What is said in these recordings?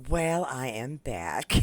Well, I am back.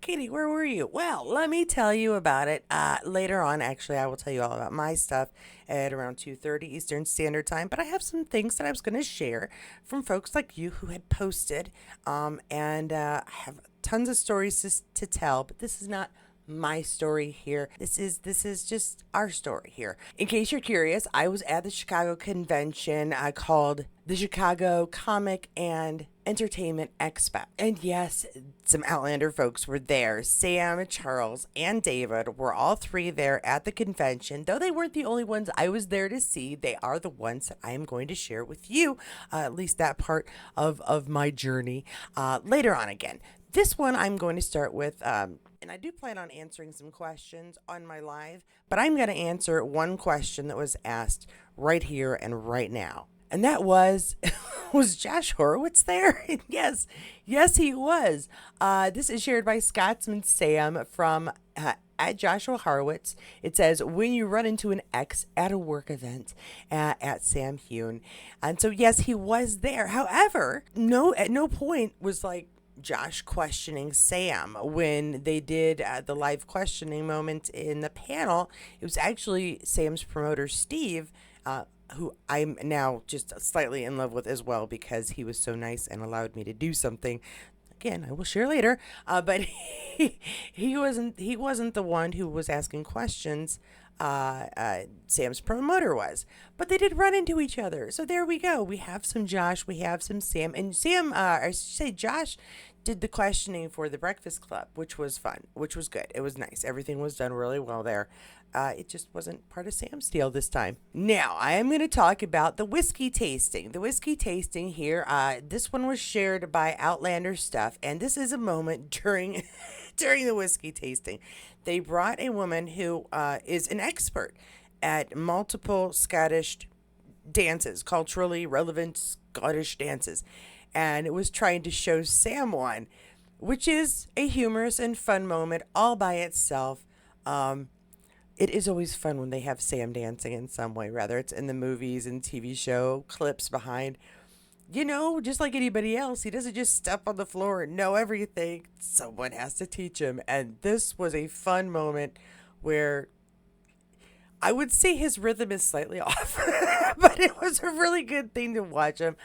Katie, where were you? Well, let me tell you about it. Later on, actually, I will tell you all about my stuff at around 2:30 Eastern Standard Time. But I have some things that I was going to share from folks like you who had posted. I have tons of stories to tell, but this is not my story here. This is just our story here. In case you're curious, I was at the Chicago convention called the Chicago Comic and Entertainment Expo. And yes, some Outlander folks were there. Sam, Charles, and David were all three there at the convention. Though they weren't the only ones I was there to see, they are the ones that I am going to share with you, at least that part of my journey later on again. This one I'm going to start with, and I do plan on answering some questions on my live, but I'm going to answer one question that was asked right here and right now. And that was, was Josh Horowitz there? yes, he was. This is shared by Scotsman Sam from at Joshua Horowitz. It says, when you run into an ex at a work event at Sam Heughan. And so, yes, he was there. However, at no point was like Josh questioning Sam when they did the live questioning moment in the panel. It was actually Sam's promoter, Steve, who I'm now just slightly in love with as well because he was so nice and allowed me to do something. Again, I will share later. But he wasn't the one who was asking questions. Sam's promoter was, but they did run into each other. So there we go. We have some Josh, we have some Sam, and Sam, I should say Josh did the questioning for the Breakfast Club, which was fun, which was good. It was nice. Everything was done really well there. It just wasn't part of Sam's deal this time. Now, I am going to talk about the whiskey tasting. The whiskey tasting here, this one was shared by Outlander Stuff, and this is a moment during during the whiskey tasting. They brought a woman who is an expert at multiple Scottish dances, culturally relevant Scottish dances, and it was trying to show Sam one, which is a humorous and fun moment all by itself. It is always fun when they have Sam dancing in some way, whether it's in the movies and TV show clips behind. Just like anybody else, he doesn't just step on the floor and know everything. Someone has to teach him. And this was a fun moment where I would say his rhythm is slightly off, but it was a really good thing to watch him.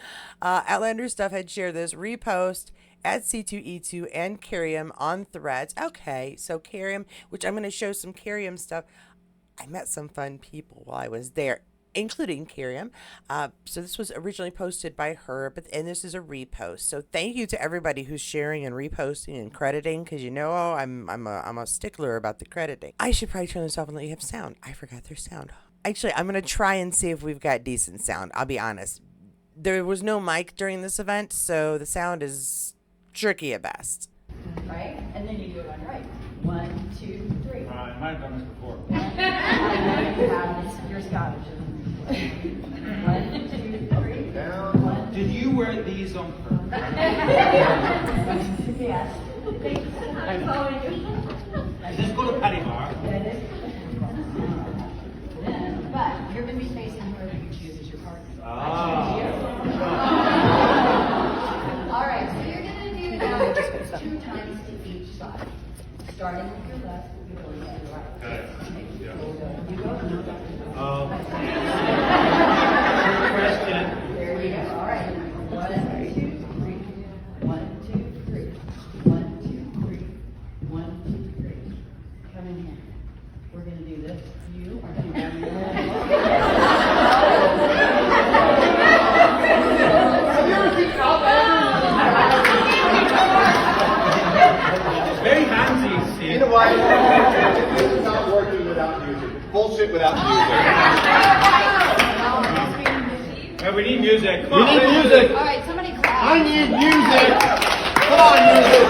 Outlander Stuff had shared this repost at C2E2 and Carium on Threads. Okay, so Carium, which I'm going to show some Carium stuff. I met some fun people while I was there, including Carium. So this was originally posted by her, and this is a repost. So thank you to everybody who's sharing and reposting and crediting, because I'm a stickler about the crediting. I should probably turn this off and let you have sound. I forgot there's sound. Actually, I'm going to try and see if we've got decent sound. I'll be honest. There was no mic during this event, so the sound is tricky at best. Right? And then you do it on right. 1, 2, 3. I might have done this before. You're Scottish. 1, 2, 3. Down. Did you wear these on purpose? Yes. I'm following you. Does this go to Patty Bar? That is. But you're going to be facing whoever you choose as your partner. All right, so you're going to do that 2 times to each side. Starting with your left, you're going to your right. Okay. Yeah. You go. Good question. There you go. All right. 1, 2, 3. 1, 2, 3. 1, 2, 3. 1, 2, 3. Come in here. We're going to do this. You are going to do Very handsy, Steve. You know what? This is not working without music. Bullshit without music. We need music. Come We on. need music. All right, somebody clap. I need music. Come on, music.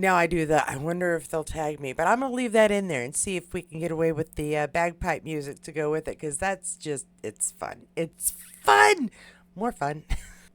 Now I do the, I wonder if they'll tag me, but I'm going to leave that in there and see if we can get away with the bagpipe music to go with it, because that's just, it's fun. It's fun! More fun.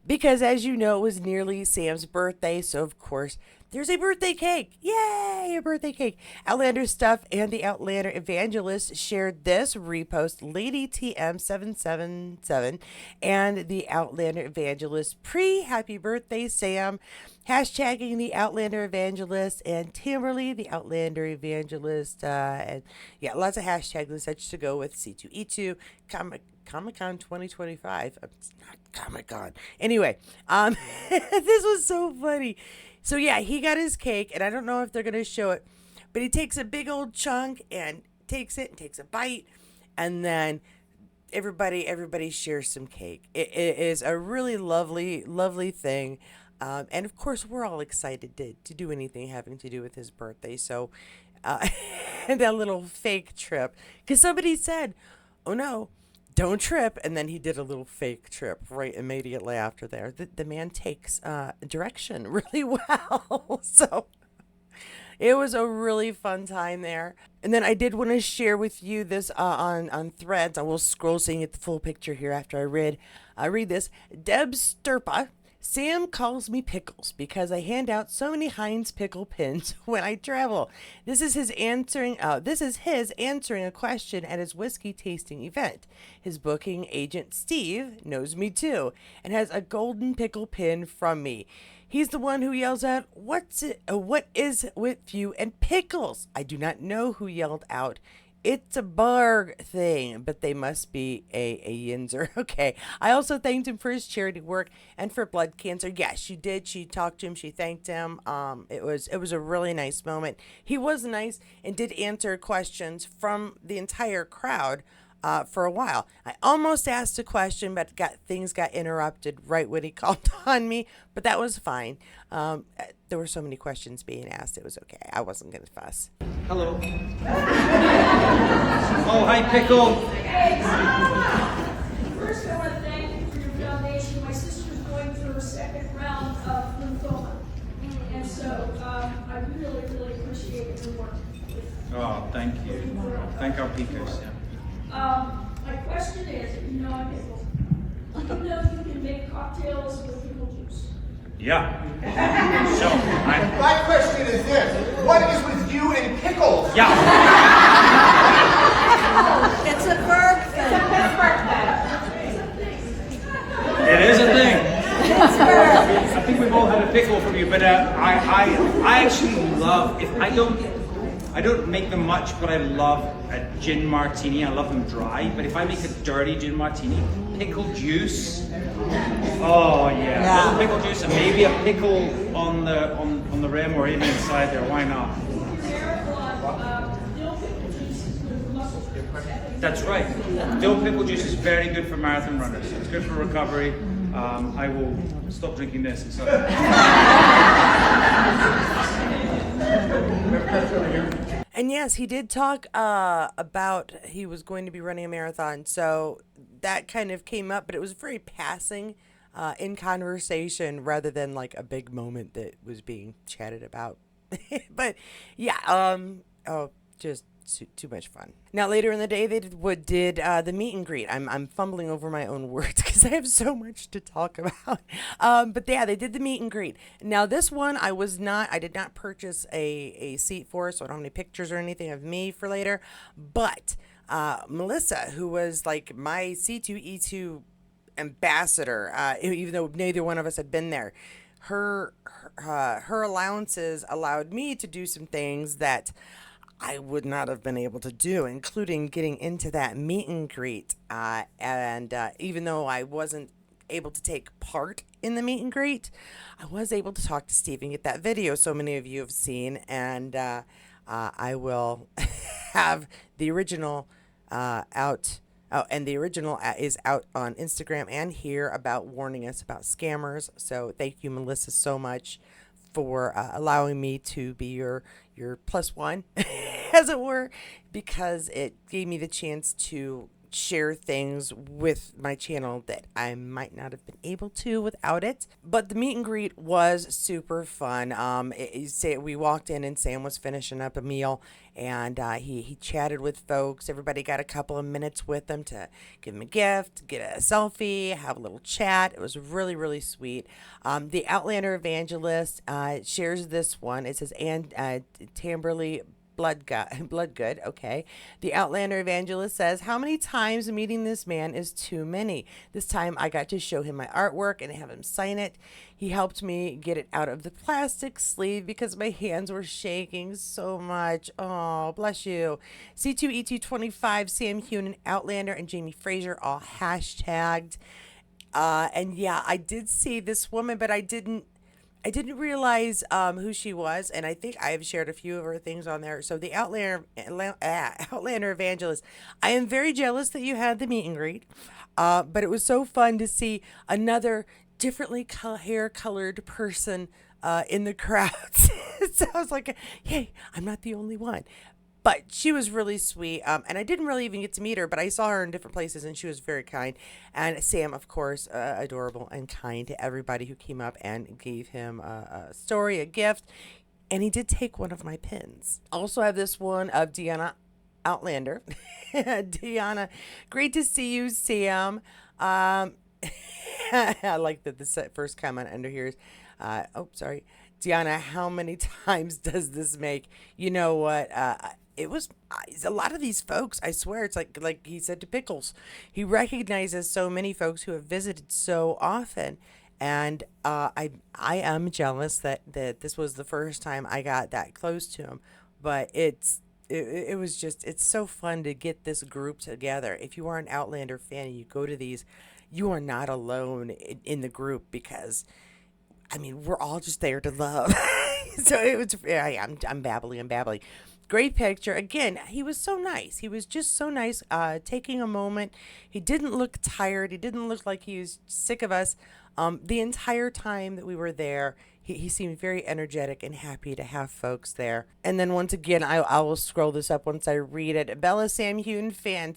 Because as you know, it was nearly Sam's birthday, so of course, there's a birthday cake. Yay, a birthday cake. Outlander Stuff and the Outlander Evangelist shared this repost, Lady TM777 and the Outlander Evangelist pre-happy birthday Sam, hashtagging the Outlander Evangelist and Timberly, the Outlander Evangelist, and yeah, lots of hashtags and such to go with C2E2, Comic-Con 2025. It's not Comic-Con. Anyway, this was so funny. So yeah, he got his cake, and I don't know if they're going to show it, but he takes a big old chunk and takes it and takes a bite, and then everybody shares some cake. It is a really lovely thing. And of course, we're all excited to do anything having to do with his birthday. So, and that little fake trip, because somebody said, "Oh no, don't trip," and then he did a little fake trip right immediately after there. The man takes direction really well. So it was a really fun time there. And then I did want to share with you this on Threads. I will scroll so you can get the full picture here after I read this. Deb Sturpa. Sam calls me Pickles because I hand out so many Heinz pickle pins when I travel. This is his answering a question at his whiskey tasting event. His booking agent Steve knows me too and has a golden pickle pin from me. He's the one who yells out, "What is with you and pickles?" I do not know who yelled out, "It's a Barg thing," but they must be a Yinzer. Okay. I also thanked him for his charity work and for blood cancer. Yes, she did. She talked to him. She thanked him. It was a really nice moment. He was nice and did answer questions from the entire crowd for a while. I almost asked a question, but things got interrupted right when he called on me, but that was fine. There were so many questions being asked. It was okay. I wasn't going to fuss. Hello. Oh, hi, Pickle. First, I want to thank you for your foundation. My sister's going through her second round of lymphoma, and so I really appreciate your work. Oh, thank you. Thank our speakers. My question is, if you know a pickle, do you know you can make cocktails with pickle juice? Yeah. So, My question is this: what is with you and pickles? yeah. It's a verb thing. It is a thing. I think we've all had a pickle from you, but I actually love, I don't make them much, but I love a gin martini. I love them dry, but if I make a dirty gin martini, pickle juice. Oh yeah. Pickle juice and maybe a pickle on the rim or even inside there. Why not? Dill pickle juice is good for muscle. That's right. Dill pickle juice is very good for marathon runners. It's good for recovery. I will stop drinking this. And so. And yes, he did talk about he was going to be running a marathon, so that kind of came up, but it was very passing in conversation rather than like a big moment that was being chatted about. But yeah, just too much fun. Now later in the day, they did the meet and greet. I'm fumbling over my own words because I have so much to talk about. But yeah, they did the meet and greet. Now this one, I did not purchase a seat for, so I don't have any pictures or anything of me for later. But Melissa, who was like my C2E2 ambassador, even though neither one of us had been there, her allowances allowed me to do some things that I would not have been able to do, including getting into that meet and greet. And even though I wasn't able to take part in the meet and greet, I was able to talk to Steve and get that video so many of you have seen. And I will have the original out. Oh, and the original is out on Instagram and here about warning us about scammers. So thank you, Melissa, so much for allowing me to be your plus one, as it were, because it gave me the chance to share things with my channel that I might not have been able to without it. But the meet and greet was super fun. We walked in and Sam was finishing up a meal, and he chatted with folks. Everybody got a couple of minutes with them to give him a gift, get a selfie, have a little chat. It was really, really sweet. The Outlander Evangelist shares this one. It says, and Tamberly Bloodgood, okay. The Outlander Evangelist says, how many times meeting this man is too many? This time I got to show him my artwork and have him sign it. He helped me get it out of the plastic sleeve because my hands were shaking so much. Oh, bless you. C2E225, Sam Heughan, Outlander, and Jamie Fraser all hashtagged. And yeah, I did see this woman, but I didn't realize who she was, and I think I have shared a few of her things on there. So the Outlander Evangelist, I am very jealous that you had the meet and greet, but it was so fun to see another differently hair-colored person in the crowd. So I was like, hey, I'm not the only one. But she was really sweet, and I didn't really even get to meet her, but I saw her in different places, and she was very kind. And Sam, of course, adorable and kind to everybody who came up and gave him a story, a gift. And he did take one of my pins. Also have this one of Deanna Outlander. Deanna, great to see you, Sam. I like that the first comment under here is, sorry. Deanna, how many times does this make? You know what? It was a lot of these folks. I swear, it's like he said to Pickles. He recognizes so many folks who have visited so often, and I am jealous that this was the first time I got that close to him. But it was just, it's so fun to get this group together. If you are an Outlander fan and you go to these, you are not alone in the group, because I mean, we're all just there to love. So it was, I'm babbling. Great picture. Again, he was so nice. He was just so nice, taking a moment. He didn't look tired. He didn't look like he was sick of us. The entire time that we were there, he seemed very energetic and happy to have folks there. And then once again, I will scroll this up once I read it. Bella, Sam Heughan Fan,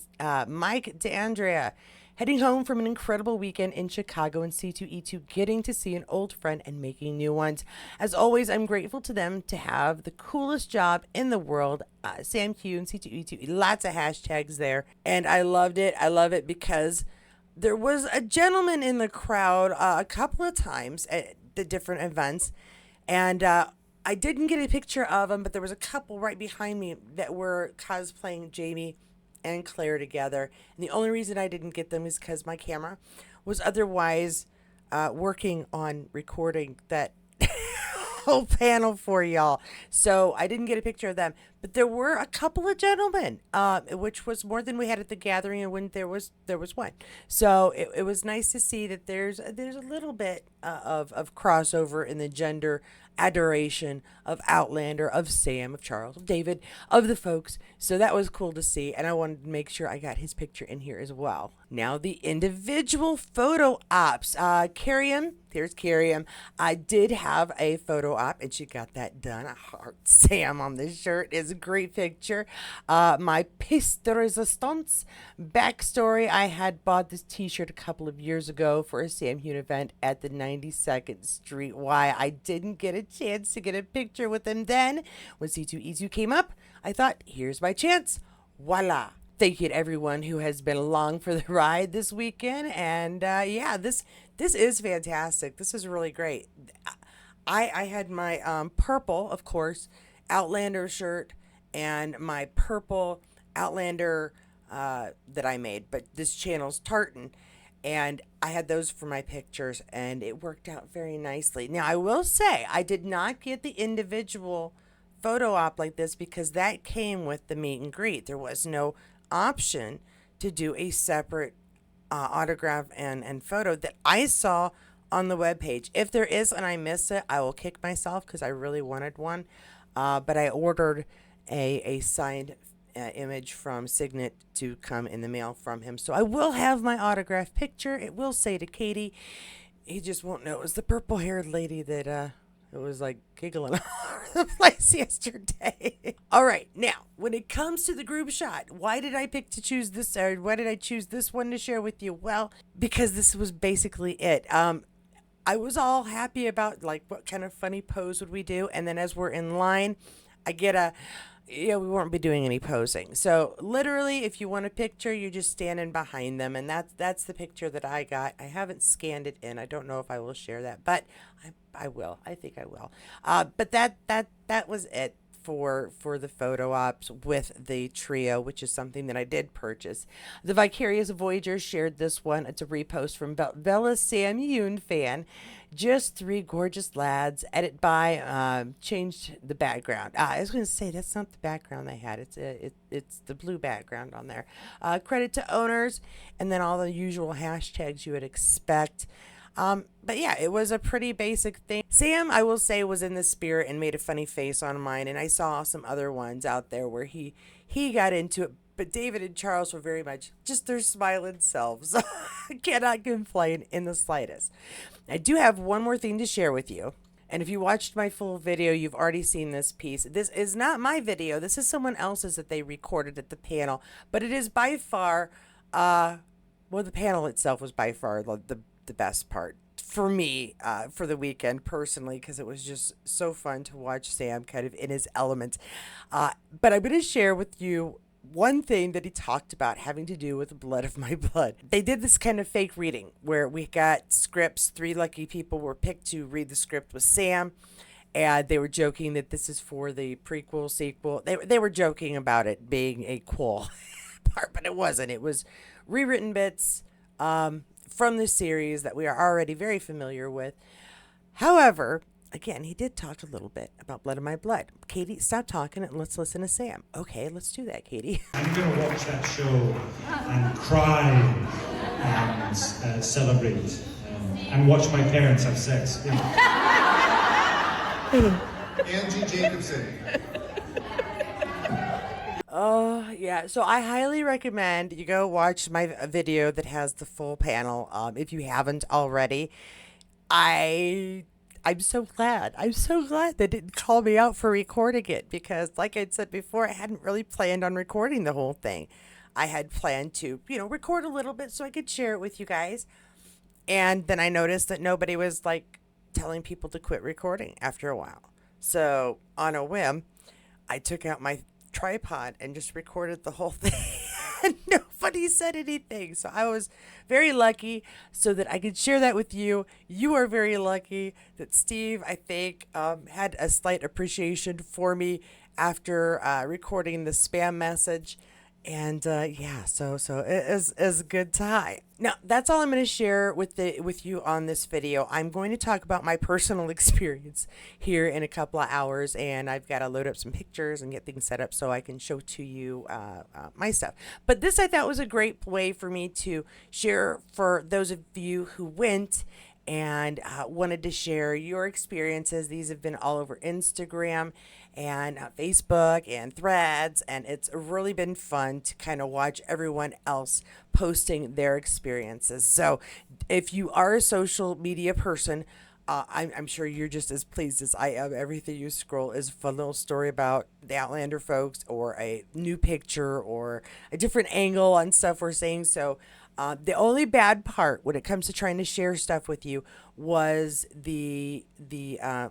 Mike DeAndrea. Heading home from an incredible weekend in Chicago and C2E2, getting to see an old friend and making new ones. As always, I'm grateful to them to have the coolest job in the world. Sam Heughan, C2E2, lots of hashtags there. And I loved it. I love it because there was a gentleman in the crowd a couple of times at the different events. And I didn't get a picture of him, but there was a couple right behind me that were cosplaying Jamie and Claire together, and the only reason I didn't get them is because my camera was otherwise working on recording that whole panel for y'all, so I didn't get a picture of them. But there were a couple of gentlemen, which was more than we had at the gathering, and when there was one. So it was nice to see that there's a little bit of crossover in the gender adoration of Outlander, of Sam, of Charles, of David, of the folks. So that was cool to see, and I wanted to make sure I got his picture in here as well. Now the individual photo ops. Carriam, here's Carriam. I did have a photo op, and she got that done. I heart Sam on this shirt is a great picture. My piece de resistance backstory. I had bought this t-shirt a couple of years ago for a Sam Heughan event at the 92nd Street. Why I didn't get a chance to get a picture with him then. When C2E2 came up, I thought, here's my chance. Voila. Thank you to everyone who has been along for the ride this weekend. And yeah, this is fantastic. This is really great. I had my purple, of course, Outlander shirt and my purple Outlander that I made, but this channel's tartan. And I had those for my pictures, and it worked out very nicely. Now, I will say, I did not get the individual photo op like this because that came with the meet and greet. There was no option to do a separate autograph and photo that I saw on the webpage. If there is and I miss it, I will kick myself because I really wanted one. But I ordered a signed image from Signet to come in the mail from him. So I will have my autograph picture. It will say to Katie. He just won't know it was the purple-haired lady that It was like giggling all over the place yesterday. All right, now when it comes to the group shot, why did I pick to choose this? Or why did I choose this one to share with you? Well, because this was basically it. I was all happy about like what kind of funny pose would we do, and then as we're in line, I get a yeah, we won't be doing any posing. So literally, if you want a picture, you're just standing behind them, and that's the picture that I got. I haven't scanned it in. I don't know if I will share that, but I will. I think I will. But that was it for the photo ops with the trio, which is something that I did purchase. The Vicarious Voyager shared this one. It's a repost from Bella Sam Heughan Fan. Just three gorgeous lads. Edit by changed the background. I was going to say that's not the background they had. It's the blue background on there. Credit to owners, and then all the usual hashtags you would expect. But yeah, it was a pretty basic thing. Sam, I will say, was in the spirit and made a funny face on mine, and I saw some other ones out there where he got into it. But David and Charles were very much just their smiling selves. Cannot complain in the slightest. I do have one more thing to share with you. And if you watched my full video, you've already seen this piece. This is not my video. This is someone else's that they recorded at the panel. But it is by far, well, the panel itself was by far the best part for me for the weekend personally, because it was just so fun to watch Sam kind of in his element. But I'm going to share with you one thing that he talked about having to do with the blood of my blood. They did this kind of fake reading where we got scripts. 3 lucky people were picked to read the script with Sam, and they were joking that this is for the prequel, sequel. They were joking about it being a quel part, but it wasn't. It was rewritten bits from the series that we are already very familiar with. However, again, he did talk a little bit about Blood of My Blood. Katie, stop talking and let's listen to Sam. Okay, let's do that, Katie. I'm going to watch that show and cry and celebrate and watch my parents have sex. Angie Jacobson. Oh, yeah. So I highly recommend you go watch my video that has the full panel if you haven't already. I'm so glad. I'm so glad they didn't call me out for recording it because, like I said before, I hadn't really planned on recording the whole thing. I had planned to, record a little bit so I could share it with you guys. And then I noticed that nobody was, telling people to quit recording after a while. So, on a whim, I took out my tripod and just recorded the whole thing. And nobody said anything. So I was very lucky so that I could share that with you. You are very lucky that Steve, I think, had a slight appreciation for me after recording the spam message. And yeah, so it is a good time. Now, that's all I'm going to share with you on this video. I'm going to talk about my personal experience here in a couple of hours, and I've got to load up some pictures and get things set up so I can show to you my stuff. But this I thought was a great way for me to share for those of you who went and wanted to share your experiences. These have been all over Instagram and Facebook and Threads, and it's really been fun to kind of watch everyone else posting their experiences. So if you are a social media person, I'm sure you're just as pleased as I am. Everything you scroll is a fun little story about the Outlander folks or a new picture or a different angle on stuff we're saying. So the only bad part when it comes to trying to share stuff with you was the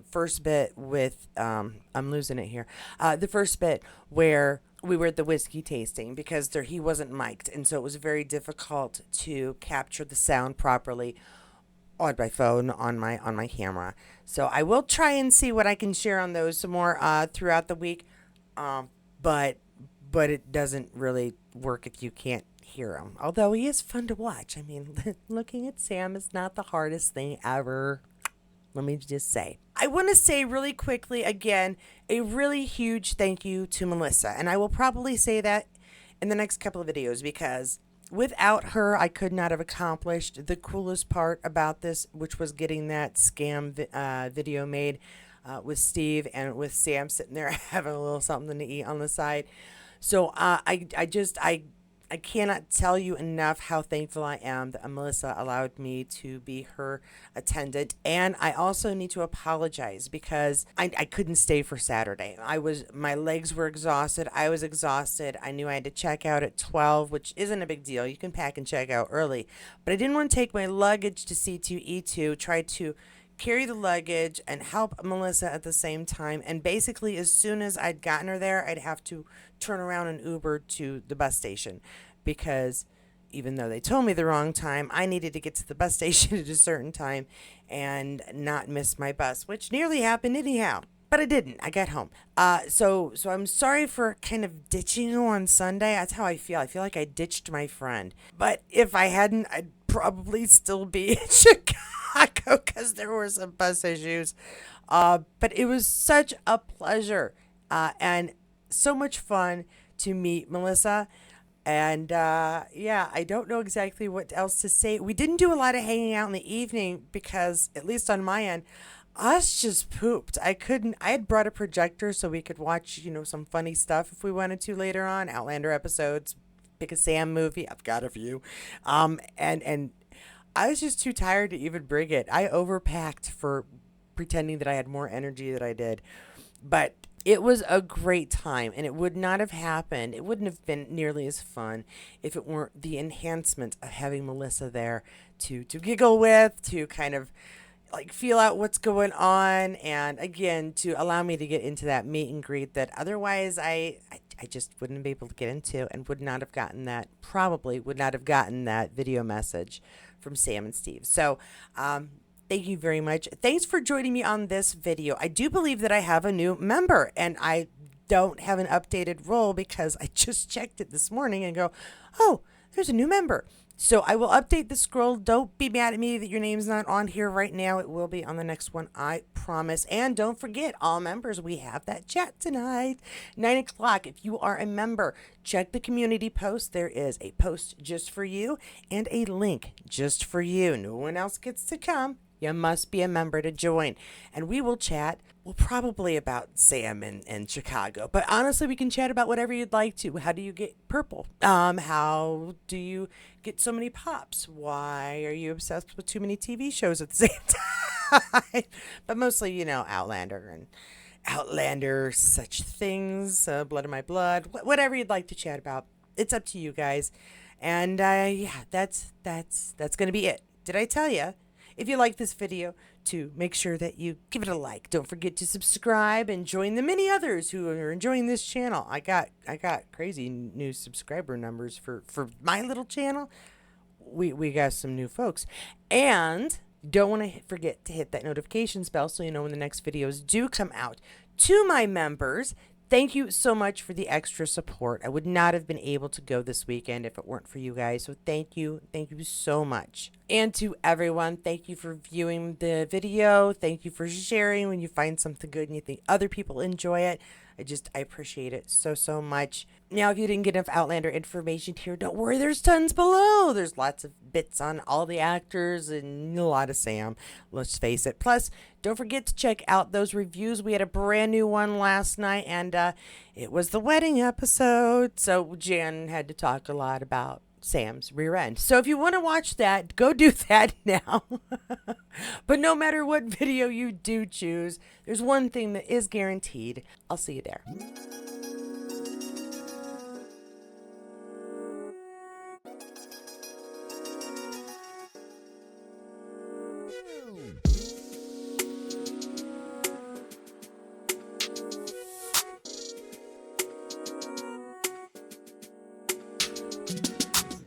first bit with I'm losing it here. The first bit where we were at the whiskey tasting because he wasn't mic'd, and so it was very difficult to capture the sound properly on my phone, on my camera. So I will try and see what I can share on those some more throughout the week. But it doesn't really work if you can't hear him. Although he is fun to watch. I mean, looking at Sam is not the hardest thing ever. Let me just say. I want to say really quickly again, a really huge thank you to Melissa. And I will probably say that in the next couple of videos because without her, I could not have accomplished the coolest part about this, which was getting that scam video made with Steve and with Sam sitting there having a little something to eat on the side. So I I cannot tell you enough how thankful I am that Melissa allowed me to be her attendant. And I also need to apologize because I couldn't stay for Saturday. My legs were exhausted. I was exhausted. I knew I had to check out at 12, which isn't a big deal. You can pack and check out early. But I didn't want to take my luggage to C2E2, try to carry the luggage and help Melissa at the same time. And basically, as soon as I'd gotten her there, I'd have to turn around and Uber to the bus station because even though they told me the wrong time, I needed to get to the bus station at a certain time and not miss my bus, which nearly happened anyhow. But I didn't. I got home. So I'm sorry for kind of ditching you on Sunday. That's how I feel. I feel like I ditched my friend. But if I hadn't, I'd probably still be in Chicago because there were some bus issues. But it was such a pleasure and so much fun to meet Melissa. And yeah, I don't know exactly what else to say. We didn't do a lot of hanging out in the evening because, at least on my end, us just pooped. I had brought a projector so we could watch, some funny stuff if we wanted to later on. Outlander episodes, pick a Sam movie. I've got a few. And I was just too tired to even bring it. I overpacked for pretending that I had more energy than I did. But it was a great time, and it would not have happened. It wouldn't have been nearly as fun if it weren't the enhancement of having Melissa there to giggle with, to kind of like feel out what's going on, and again to allow me to get into that meet and greet that otherwise I just wouldn't be able to get into, and would not have gotten that video message from Sam and Steve. So thank you very much. Thanks for joining me on this video. I do believe that I have a new member, and I don't have an updated role because I just checked it this morning and go, oh, there's a new member. So I will update the scroll. Don't be mad at me that your name's not on here right now. It will be on the next one, I promise. And don't forget, all members, we have that chat tonight, 9 o'clock. If you are a member, check the community post. There is a post just for you and a link just for you. No one else gets to come. You must be a member to join. And we will chat, well, probably about Sam and Chicago. But honestly, we can chat about whatever you'd like to. How do you get purple? How do you get so many pops? Why are you obsessed with too many TV shows at the same time? But mostly, Outlander, such things, Blood of My Blood, whatever you'd like to chat about. It's up to you guys. And yeah, that's going to be it. Did I tell you? If you like this video, to make sure that you give it a like. Don't forget to subscribe and join the many others who are enjoying this channel. I got crazy new subscriber numbers for my little channel. We got some new folks. And don't want to forget to hit that notifications bell so you know when the next videos do come out. To my members, thank you so much for the extra support. I would not have been able to go this weekend if it weren't for you guys. So thank you. Thank you so much. And to everyone, thank you for viewing the video. Thank you for sharing when you find something good and you think other people enjoy it. I appreciate it so much. Now, if you didn't get enough Outlander information here, don't worry, there's tons below. There's lots of bits on all the actors and a lot of Sam, let's face it. Plus, don't forget to check out those reviews. We had a brand new one last night, and it was the wedding episode. So Jan had to talk a lot about Sam's rear end. So if you want to watch that, go do that now. But no matter what video you do choose, there's one thing that is guaranteed. I'll see you there.